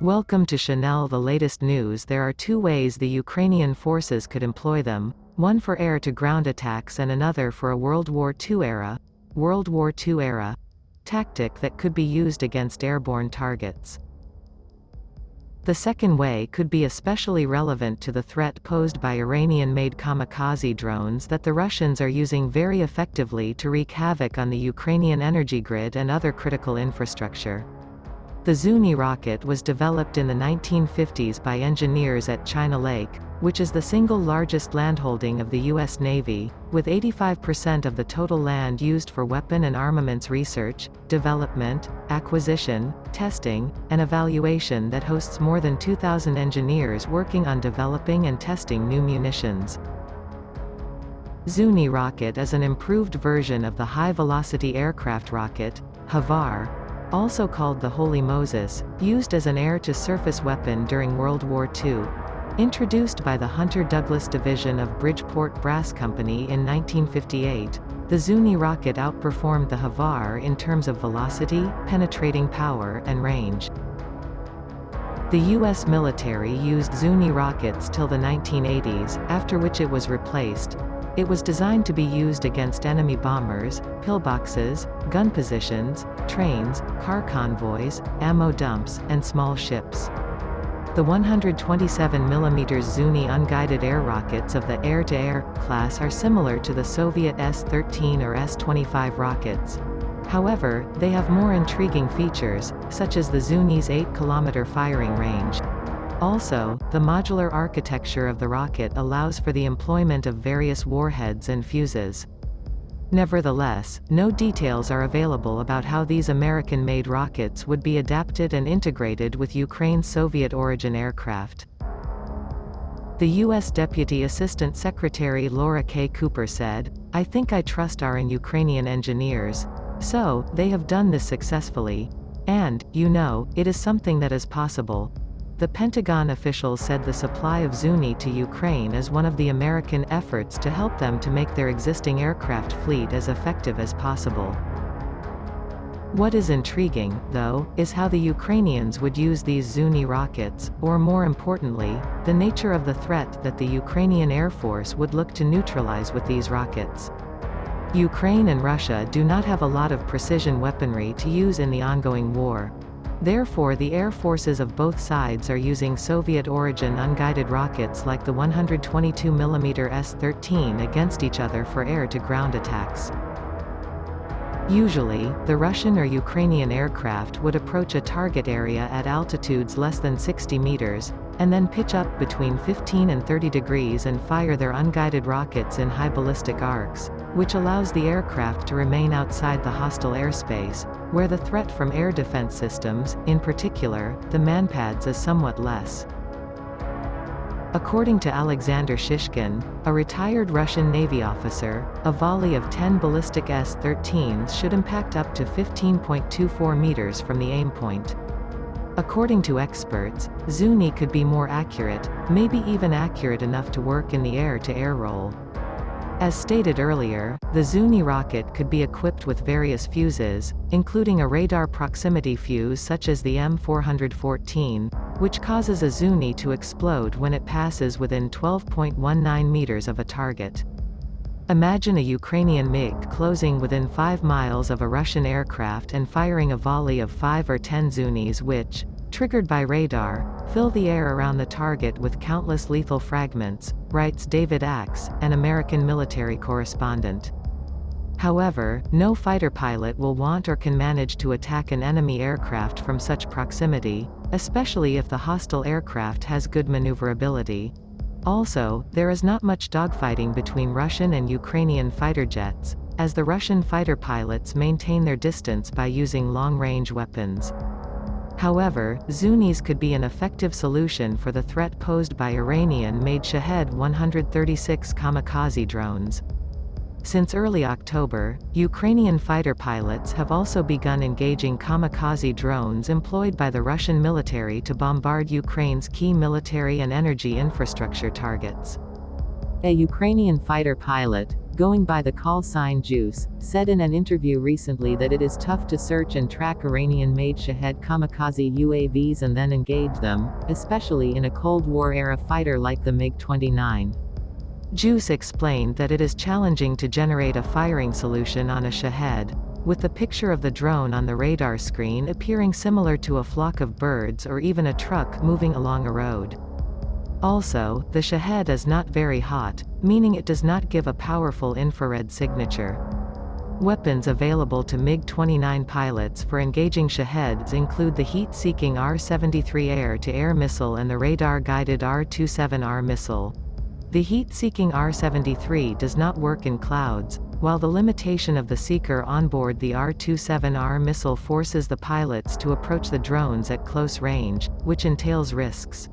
Welcome to Chanel. The latest news. There are two ways the Ukrainian forces could employ them, one for air-to-ground attacks and another for a World War II era tactic that could be used against airborne targets. The second way could be especially relevant to the threat posed by Iranian-made Kamikaze drones that the Russians are using very effectively to wreak havoc on the Ukrainian energy grid and other critical infrastructure. The Zuni rocket was developed in the 1950s by engineers at China Lake, which is the single largest landholding of the U.S. Navy, with 85% of the total land used for weapon and armaments research, development, acquisition, testing, and evaluation that hosts more than 2,000 engineers working on developing and testing new munitions. Zuni rocket is an improved version of the high-velocity aircraft rocket, HAVAR, also called the Holy Moses, used as an air-to-surface weapon during World War II. Introduced by the Hunter Douglas Division of Bridgeport Brass Company in 1958, the Zuni rocket outperformed the HAVAR in terms of velocity, penetrating power, and range. The U.S. military used Zuni rockets till the 1980s, after which it was replaced. It was designed to be used against enemy bombers, pillboxes, gun positions, trains, car convoys, ammo dumps, and small ships. The 127mm Zuni unguided air rockets of the air-to-air class are similar to the Soviet S-13 or S-25 rockets. However, they have more intriguing features, such as the Zuni's 8-kilometer firing range. Also, the modular architecture of the rocket allows for the employment of various warheads and fuses. Nevertheless, no details are available about how these American-made rockets would be adapted and integrated with Ukraine's Soviet-origin aircraft. The U.S. Deputy Assistant Secretary Laura K. Cooper said, "I think I trust our and Ukrainian engineers. So, they have done this successfully. And, you know, it is something that is possible." The Pentagon officials said the supply of Zuni to Ukraine is one of the American efforts to help them to make their existing aircraft fleet as effective as possible. What is intriguing, though, is how the Ukrainians would use these Zuni rockets, or more importantly, the nature of the threat that the Ukrainian Air Force would look to neutralize with these rockets. Ukraine and Russia do not have a lot of precision weaponry to use in the ongoing war. Therefore, the air forces of both sides are using Soviet-origin unguided rockets like the 122mm S-13 against each other for air-to-ground attacks. Usually, the Russian or Ukrainian aircraft would approach a target area at altitudes less than 60 meters, and then pitch up between 15 and 30 degrees and fire their unguided rockets in high ballistic arcs, which allows the aircraft to remain outside the hostile airspace, where the threat from air defense systems, in particular, the manpads, is somewhat less. According to Alexander Shishkin, a retired Russian Navy officer, a volley of 10 ballistic S-13s should impact up to 15.24 meters from the aim point. According to experts, Zuni could be more accurate, maybe even accurate enough to work in the air-to-air role. As stated earlier, the Zuni rocket could be equipped with various fuses, including a radar proximity fuse such as the M414, which causes a Zuni to explode when it passes within 12.19 meters of a target. Imagine a Ukrainian MiG closing within 5 miles of a Russian aircraft and firing a volley of 5 or 10 Zunis which, triggered by radar, fill the air around the target with countless lethal fragments, writes David Axe, an American military correspondent. However, no fighter pilot will want or can manage to attack an enemy aircraft from such proximity, especially if the hostile aircraft has good maneuverability. Also, there is not much dogfighting between Russian and Ukrainian fighter jets, as the Russian fighter pilots maintain their distance by using long-range weapons. However, Zunis could be an effective solution for the threat posed by Iranian-made Shahed 136 Kamikaze drones. Since early October, Ukrainian fighter pilots have also begun engaging kamikaze drones employed by the Russian military to bombard Ukraine's key military and energy infrastructure targets. A Ukrainian fighter pilot, going by the call sign Juice, said in an interview recently that it is tough to search and track Iranian-made Kamikaze UAVs and then engage them, especially in a Cold War-era fighter like the MiG-29. Juice explained that it is challenging to generate a firing solution on a Shahed, with the picture of the drone on the radar screen appearing similar to a flock of birds or even a truck moving along a road. Also, the Shahed is not very hot, meaning it does not give a powerful infrared signature. Weapons available to MiG-29 pilots for engaging Shaheds include the heat-seeking R-73 air-to-air missile and the radar-guided R-27R missile. The heat-seeking R-73 does not work in clouds, while the limitation of the seeker onboard the R-27R missile forces the pilots to approach the drones at close range, which entails risks.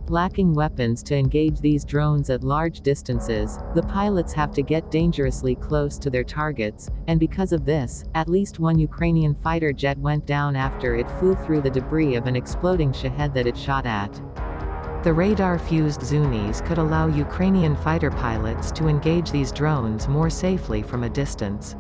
Lacking weapons to engage these drones at large distances, the pilots have to get dangerously close to their targets, and because of this, at least one Ukrainian fighter jet went down after it flew through the debris of an exploding Shahed that it shot at. The radar-fused Zunis could allow Ukrainian fighter pilots to engage these drones more safely from a distance.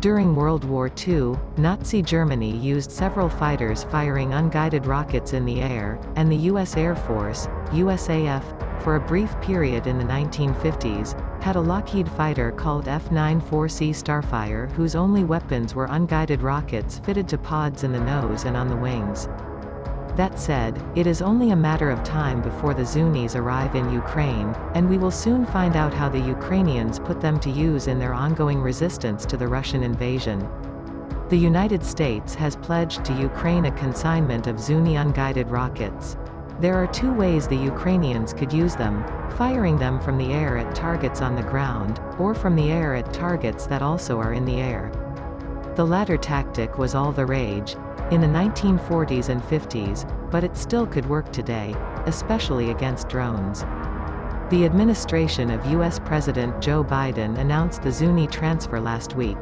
During World War II, Nazi Germany used several fighters firing unguided rockets in the air, and the U.S. Air Force, USAF, for a brief period in the 1950s, had a Lockheed fighter called F-94C Starfire whose only weapons were unguided rockets fitted to pods in the nose and on the wings. That said, it is only a matter of time before the Zunis arrive in Ukraine, and we will soon find out how the Ukrainians put them to use in their ongoing resistance to the Russian invasion. The United States has pledged to Ukraine a consignment of Zuni unguided rockets. There are two ways the Ukrainians could use them: firing them from the air at targets on the ground, or from the air at targets that also are in the air. The latter tactic was all the rage in the 1940s and 50s, but it still could work today, especially against drones. The administration of U.S. President Joe Biden announced the Zuni transfer last week.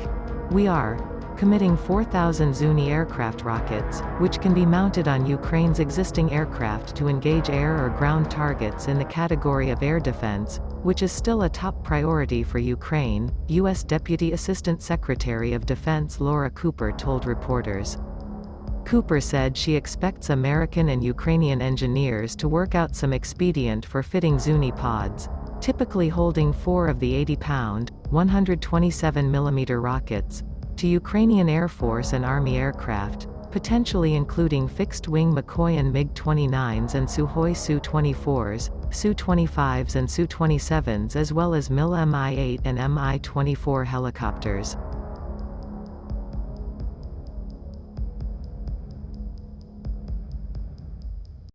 We are committing 4,000 Zuni aircraft rockets, which can be mounted on Ukraine's existing aircraft to engage air or ground targets in the category of air defense, which is still a top priority for Ukraine, U.S. Deputy Assistant Secretary of Defense Laura Cooper told reporters. Cooper said she expects American and Ukrainian engineers to work out some expedient for fitting Zuni pods, typically holding 4 of the 80-pound, 127mm rockets, to Ukrainian Air Force and Army aircraft, potentially including fixed-wing Mikoyan MiG-29s and Sukhoi Su-24s, Su-25s and Su-27s as well as Mil Mi-8 and Mi-24 helicopters.